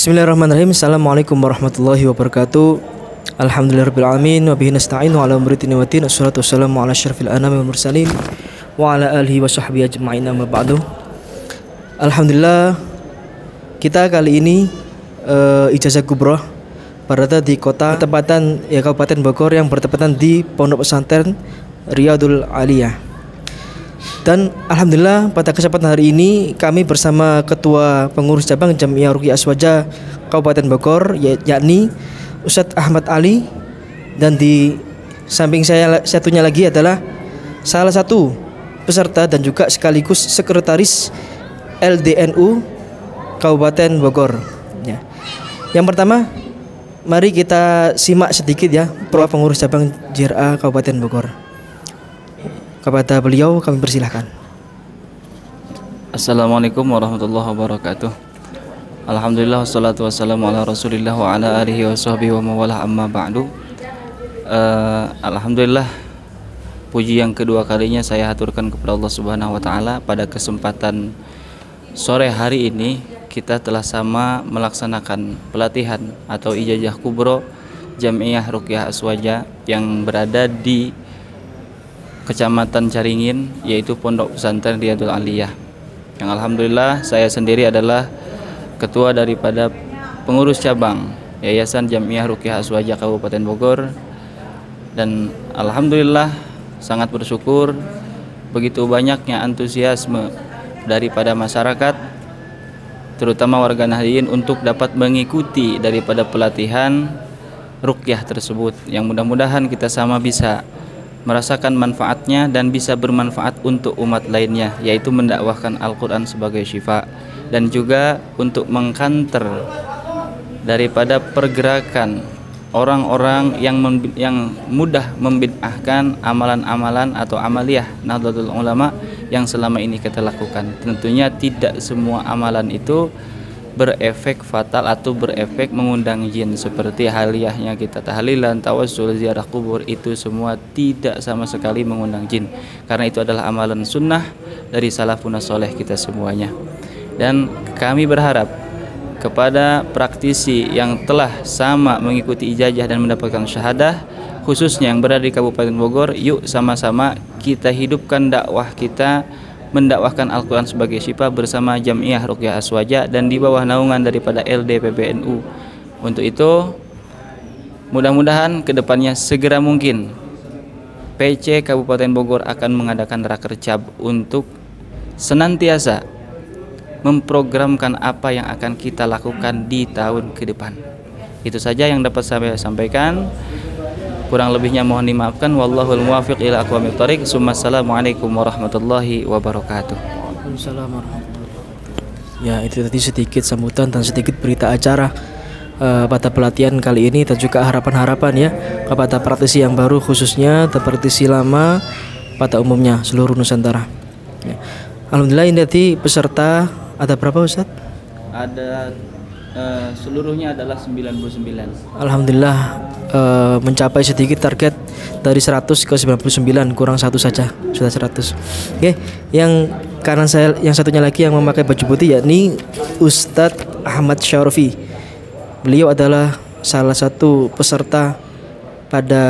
Bismillahirrahmanirrahim. Assalamualaikum warahmatullahi wabarakatuh. Alhamdulillahirrabbilalamin. Wa bihi nasta'inu ala umuri dini wa din. Assalatu wassalamu ala asyrafil anami wal mursalin wa ala alihi wa sahbihi ajma'in, amma ba'du. Alhamdulillah, kita kali ini ijazah kubroh berada di kota tempatan Kabupaten Bogor yang bertepatan di Pondok Pesantren Riyadul Aliyah. Dan alhamdulillah pada kesempatan hari ini kami bersama Ketua Pengurus Cabang Jamiah Ruqyah Aswaja Kabupaten Bogor, yakni Ustadz Ahmad Ali, dan di samping saya satunya lagi adalah salah satu peserta dan juga sekaligus sekretaris LDNU Kabupaten Bogor. Ya. Yang pertama, mari kita simak sedikit ya Ketua Pengurus Cabang JRA Kabupaten Bogor. Kepada beliau kami persilahkan. Assalamualaikum warahmatullahi wabarakatuh. Alhamdulillah wassalatu wassalamu ala rasulillah wa ala alihi wa sahbihi wa mawalah, amma ba'du. Alhamdulillah, puji yang kedua kalinya saya haturkan kepada Allah Subhanahu wa taala. Pada kesempatan sore hari ini kita telah sama melaksanakan pelatihan atau ijazah kubro Jamiah Ruqyah Aswaja yang berada di Kecamatan Caringin, yaitu Pondok Pesantren Riyadul Aliyah. Yang alhamdulillah saya sendiri adalah ketua daripada pengurus cabang Yayasan Jamiah Ruqyah Aswaja Kabupaten Bogor, dan alhamdulillah sangat bersyukur begitu banyaknya antusiasme daripada masyarakat, terutama warga Nahdliyin, untuk dapat mengikuti daripada pelatihan ruqyah tersebut, yang mudah-mudahan kita sama bisa merasakan manfaatnya dan bisa bermanfaat untuk umat lainnya, yaitu mendakwahkan Al-Quran sebagai syifa, dan juga untuk mengkanter daripada pergerakan orang-orang yang mudah membid'ahkan amalan-amalan atau amaliyah Nahdlatul Ulama yang selama ini kita lakukan. Tentunya tidak semua amalan itu berefek fatal atau berefek mengundang jin, seperti haliyahnya kita tahlilan, tawassul, ziarah kubur, itu semua tidak sama sekali mengundang jin, karena itu adalah amalan sunnah dari salafun soleh kita semuanya. Dan kami berharap kepada praktisi yang telah sama mengikuti ijazah dan mendapatkan syahadah, khususnya yang berada di Kabupaten Bogor, yuk sama-sama kita hidupkan dakwah kita mendakwahkan Al-Quran sebagai syifa bersama Jamiah Ruqyah Aswaja dan di bawah naungan daripada LDPBNU. Untuk itu mudah-mudahan kedepannya segera mungkin PC Kabupaten Bogor akan mengadakan rakercab untuk senantiasa memprogramkan apa yang akan kita lakukan di tahun ke depan. Itu saja yang dapat saya sampaikan. Kurang lebihnya mohon dimaafkan. Wallahul muwaffiq ila aqwamit thoriq. Assalamualaikum warahmatullahi wabarakatuh. Waalaikumsalam warahmatullahi wabarakatuh. Ya, itu tadi sedikit sambutan dan sedikit berita acara pada pelatihan kali ini, dan juga harapan-harapan ya kepada praktisi yang baru, khususnya dan praktisi lama pada umumnya seluruh Nusantara. Ya. Alhamdulillah, ini tadi peserta ada berapa, Ustaz? Ada seluruhnya adalah 99. Alhamdulillah, mencapai sedikit target dari 100 ke 99, kurang satu saja sudah 100. Oke, yang kanan saya yang satunya lagi yang memakai baju putih yakni Ustadz Ahmad Syarfi. Beliau adalah salah satu peserta pada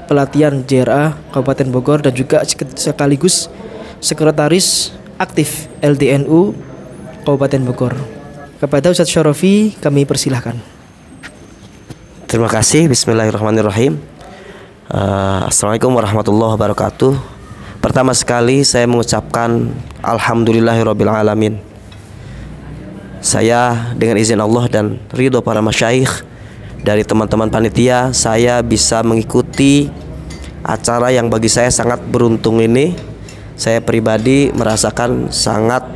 pelatihan JRA Kabupaten Bogor dan juga sekaligus sekretaris aktif LDNU Kabupaten Bogor. Kepada Ustadz Syarfi kami persilahkan. Terima kasih. Bismillahirrahmanirrahim. Assalamualaikum warahmatullahi wabarakatuh. Pertama sekali saya mengucapkan alhamdulillahirabbil alamin. Saya dengan izin Allah dan ridho para masyayikh dari teman-teman panitia, saya bisa mengikuti acara yang bagi saya sangat beruntung ini. Saya pribadi merasakan sangat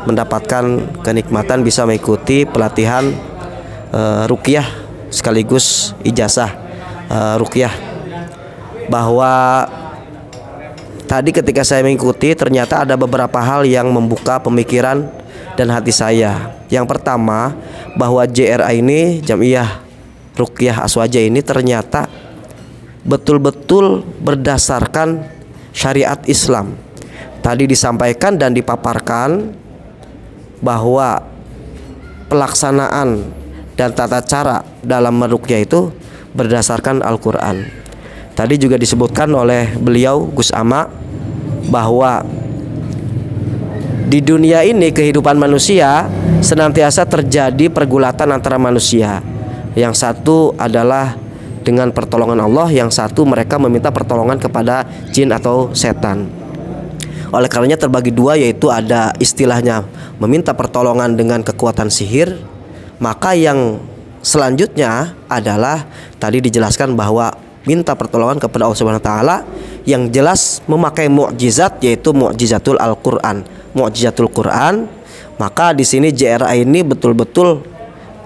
mendapatkan kenikmatan bisa mengikuti pelatihan ruqyah sekaligus ijazah ruqyah. Bahwa tadi ketika saya mengikuti, ternyata ada beberapa hal yang membuka pemikiran dan hati saya. Yang pertama, bahwa JRA ini, Jamiah Ruqyah Aswaja ini, ternyata betul-betul berdasarkan syariat Islam. Tadi disampaikan dan dipaparkan bahwa pelaksanaan dan tata cara dalam meruqyah itu berdasarkan Al-Quran. Tadi juga disebutkan oleh beliau Gus Ama bahwa di dunia ini kehidupan manusia senantiasa terjadi pergulatan antara manusia. Yang satu adalah dengan pertolongan Allah, yang satu mereka meminta pertolongan kepada jin atau setan. Oleh karenanya terbagi dua, yaitu ada istilahnya meminta pertolongan dengan kekuatan sihir. Maka yang selanjutnya adalah tadi dijelaskan bahwa minta pertolongan kepada Allah Subhanahu wa taala yang jelas memakai mukjizat, yaitu mukjizatul Al-Qur'an, mukjizatul Quran. Maka di sini JRA ini betul-betul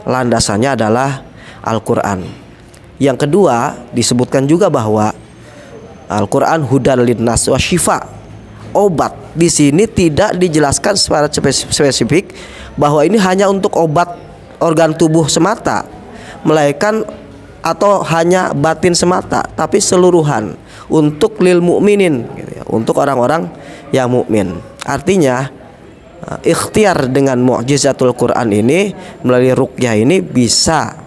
landasannya adalah Al-Qur'an. Yang kedua disebutkan juga bahwa Al-Qur'an hudan linnas wa syifa, obat. Di sini tidak dijelaskan secara spesifik bahwa ini hanya untuk obat organ tubuh semata, melainkan atau hanya batin semata, tapi seluruhan untuk lil mukminin, gitu ya, untuk orang-orang yang mukmin. Artinya ikhtiar dengan mukjizatul Quran ini melalui ruqyah ini bisa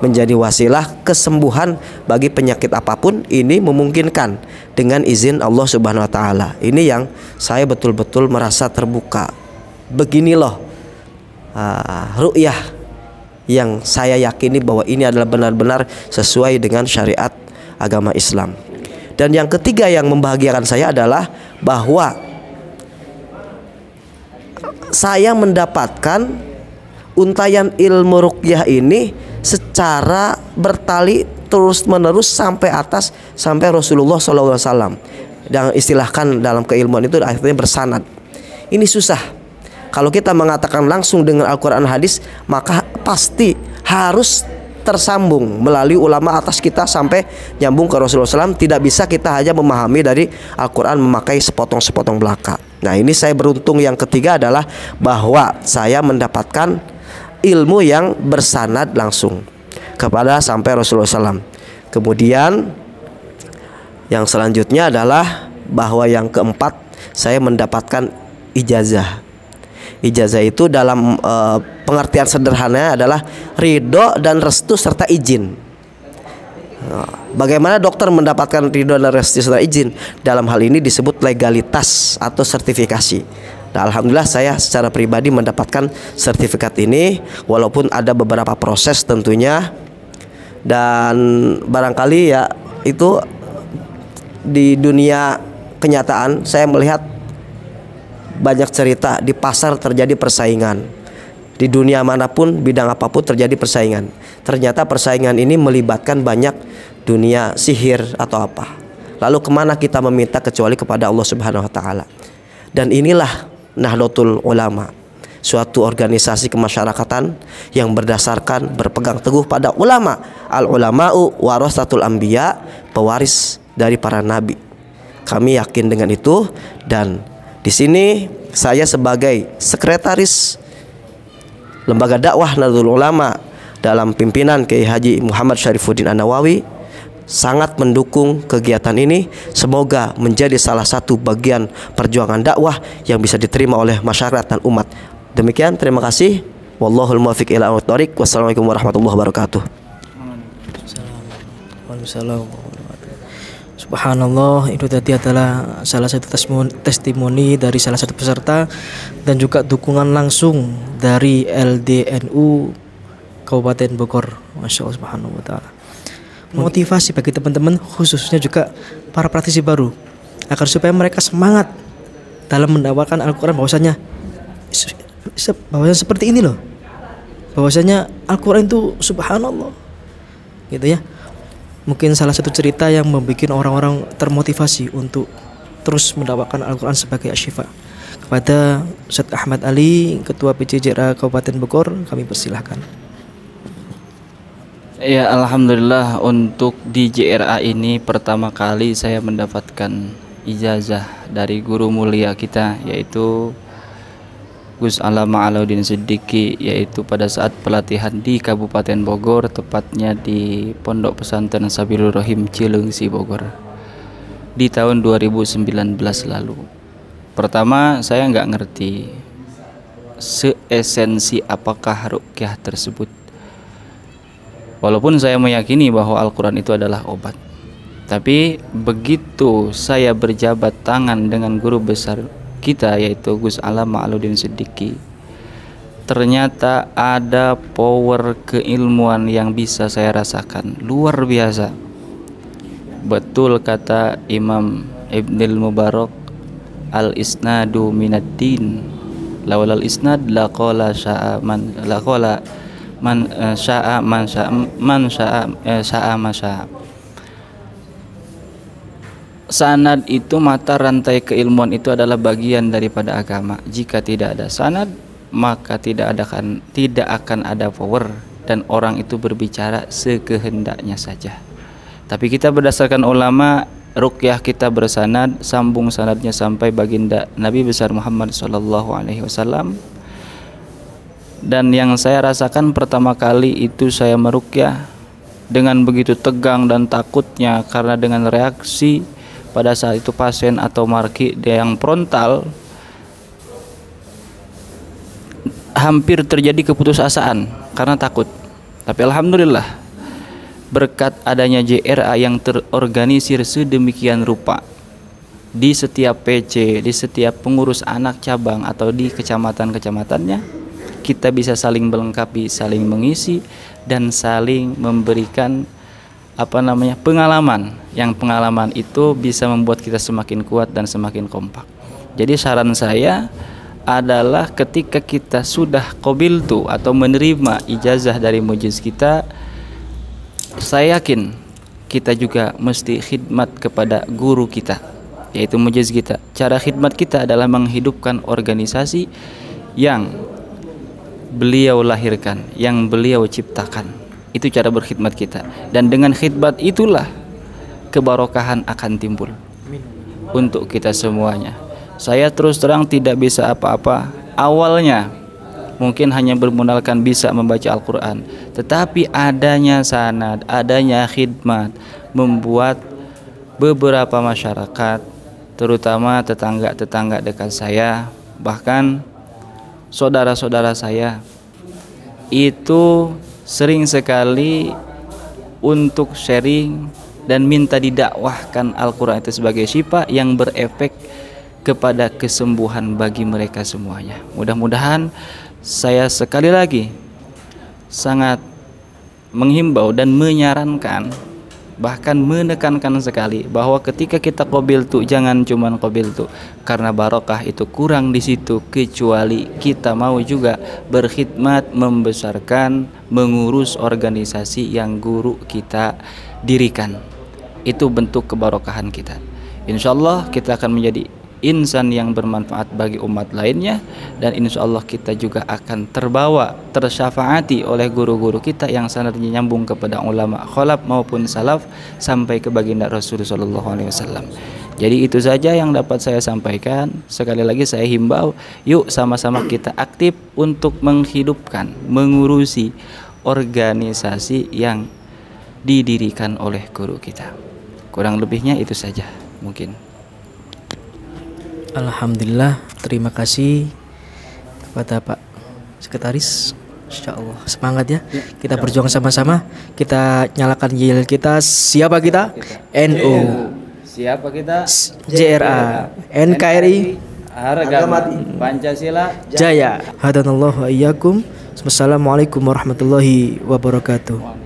menjadi wasilah kesembuhan bagi penyakit apapun. Ini memungkinkan dengan izin Allah Subhanahu wa taala. Ini yang saya betul-betul merasa terbuka. Begini loh ruqyah yang saya yakini bahwa ini adalah benar-benar sesuai dengan syariat agama Islam. Dan yang ketiga yang membahagiakan saya adalah bahwa saya mendapatkan untayan ilmu ruqyah ini secara bertali terus menerus sampai atas, sampai Rasulullah SAW. Dan istilahkan dalam keilmuan itu akhirnya bersanad. Ini susah. Kalau kita mengatakan langsung dengan Al-Quran hadis, maka pasti harus tersambung melalui ulama atas kita sampai nyambung ke Rasulullah SAW. Tidak bisa kita hanya memahami dari Al-Quran memakai sepotong-sepotong belaka. Nah, ini saya beruntung. Yang ketiga adalah bahwa saya mendapatkan ilmu yang bersanad langsung kepada sampai Rasulullah SAW. Kemudian yang selanjutnya adalah bahwa yang keempat, saya mendapatkan ijazah. Ijazah itu dalam pengertian sederhananya adalah ridho dan restu serta izin. Bagaimana dokter mendapatkan ridho dan restu serta izin? Dalam hal ini disebut legalitas atau sertifikasi. Nah, alhamdulillah saya secara pribadi mendapatkan sertifikat ini, walaupun ada beberapa proses tentunya. Dan barangkali ya itu di dunia kenyataan saya melihat banyak cerita di pasar terjadi persaingan. Di dunia manapun, bidang apapun terjadi persaingan. Ternyata persaingan ini melibatkan banyak dunia sihir atau apa. Lalu kemana kita meminta kecuali kepada Allah Subhanahu wa taala. Dan inilah Nahdlatul Ulama, suatu organisasi kemasyarakatan yang berdasarkan berpegang teguh pada ulama. Al ulama'u warasatul anbiya, pewaris dari para nabi. Kami yakin dengan itu. Dan di sini saya sebagai sekretaris Lembaga Dakwah Nahdlatul Ulama dalam pimpinan Kiai Haji Muhammad Syarifuddin An-Nawawi sangat mendukung kegiatan ini. Semoga menjadi salah satu bagian perjuangan dakwah yang bisa diterima oleh masyarakat dan umat. Demikian, terima kasih. Wallahul muwaffiq ila aqwamit thoriq. Wassalamualaikum warahmatullahi wabarakatuh. Waalaikumsalam. Subhanallah, itu tadi adalah salah satu testimoni dari salah satu peserta dan juga dukungan langsung dari LDNU Kabupaten Bogor. Masya Allah, subhanahu wa ta'ala. Motivasi bagi teman-teman, khususnya juga para praktisi baru, agar supaya mereka semangat dalam mendakwakan Al-Quran, bahwasanya seperti ini loh, bahwasanya Al-Quran itu subhanallah, gitu ya. Mungkin salah satu cerita yang membuat orang-orang termotivasi untuk terus mendakwakan Al-Quran sebagai asyifa. Kepada Ustaz Ahmad Ali, Ketua PJJRA Kabupaten Bogor, kami persilahkan. Ya, alhamdulillah, untuk di JRA ini pertama kali saya mendapatkan ijazah dari guru mulia kita, yaitu Gus Alama Alauddin Siddiqi, yaitu pada saat pelatihan di Kabupaten Bogor, tepatnya di Pondok Pesantren Sabilur Rahim Cileungsi Bogor di tahun 2019 lalu. Pertama, saya nggak ngerti seesensi apakah ruqyah tersebut. Walaupun saya meyakini bahwa Al-Quran itu adalah obat, tapi begitu saya berjabat tangan dengan guru besar kita yaitu Gus Alam Ma'aludin Siddiqi, ternyata ada power keilmuan yang bisa saya rasakan luar biasa. Betul kata Imam Ibnul Mubarak, al-isnadu minad-din, laulal isnad laqala sya'a man laqala man sya'a man sya'a ma sya'a. Sanad itu mata rantai keilmuan, itu adalah bagian daripada agama. Jika tidak ada sanad, maka tidak akan ada power dan orang itu berbicara sekehendaknya saja. Tapi kita berdasarkan ulama, ruqyah kita bersanad, sambung sanadnya sampai baginda Nabi besar Muhammad SAW. Dan yang saya rasakan pertama kali itu saya meruqyah dengan begitu tegang dan takutnya, karena dengan reaksi pada saat itu pasien atau marki dia yang frontal, hampir terjadi keputusasaan karena takut. Tapi alhamdulillah berkat adanya JRA yang terorganisir sedemikian rupa di setiap PC, di setiap pengurus anak cabang atau di kecamatan-kecamatannya, kita bisa saling melengkapi, saling mengisi dan saling memberikan pengalaman. Yang pengalaman itu bisa membuat kita semakin kuat dan semakin kompak. Jadi saran saya adalah ketika kita sudah qabiltu atau menerima ijazah dari mujiz kita, saya yakin kita juga mesti khidmat kepada guru kita yaitu mujiz kita. Cara khidmat kita adalah menghidupkan organisasi yang beliau lahirkan, yang beliau ciptakan. Itu cara berkhidmat kita, dan dengan khidmat itulah kebarokahan akan timbul untuk kita semuanya. Saya terus terang tidak bisa apa-apa awalnya, mungkin hanya bermodalkan bisa membaca Al-Quran, tetapi adanya sanad, adanya khidmat membuat beberapa masyarakat, terutama tetangga-tetangga dekat saya, bahkan saudara-saudara saya, itu sering sekali untuk sharing dan minta didakwahkan Al-Quran itu sebagai syifa yang berefek kepada kesembuhan bagi mereka semuanya. Mudah-mudahan saya sekali lagi sangat menghimbau dan menyarankan, bahkan menekankan sekali bahwa ketika kita qabiltu, jangan cuman qabiltu karena barokah itu kurang di situ, kecuali kita mau juga berkhidmat, membesarkan, mengurus organisasi yang guru kita dirikan. Itu bentuk kebarokahan kita. Insyaallah kita akan menjadi insan yang bermanfaat bagi umat lainnya, dan insya Allah kita juga akan terbawa, tersyafaati oleh guru-guru kita yang sanadnya nyambung kepada ulama khalaf maupun salaf sampai ke baginda Rasulullah SAW. Jadi itu saja yang dapat saya sampaikan. Sekali lagi saya himbau, yuk sama-sama kita aktif untuk menghidupkan, mengurusi organisasi yang didirikan oleh guru kita. Kurang lebihnya itu saja mungkin. Alhamdulillah, terima kasih kepada Pak Sekretaris. Insya Allah semangat ya. Kita berjuang sama-sama. Kita nyalakan yel kita. Siapa kita? NU. Siapa kita? JRA. NKRI. Harga mati. Pancasila Jaya. Hadanallahu wa iyyakum. Wassalamualaikum warahmatullahi wabarakatuh.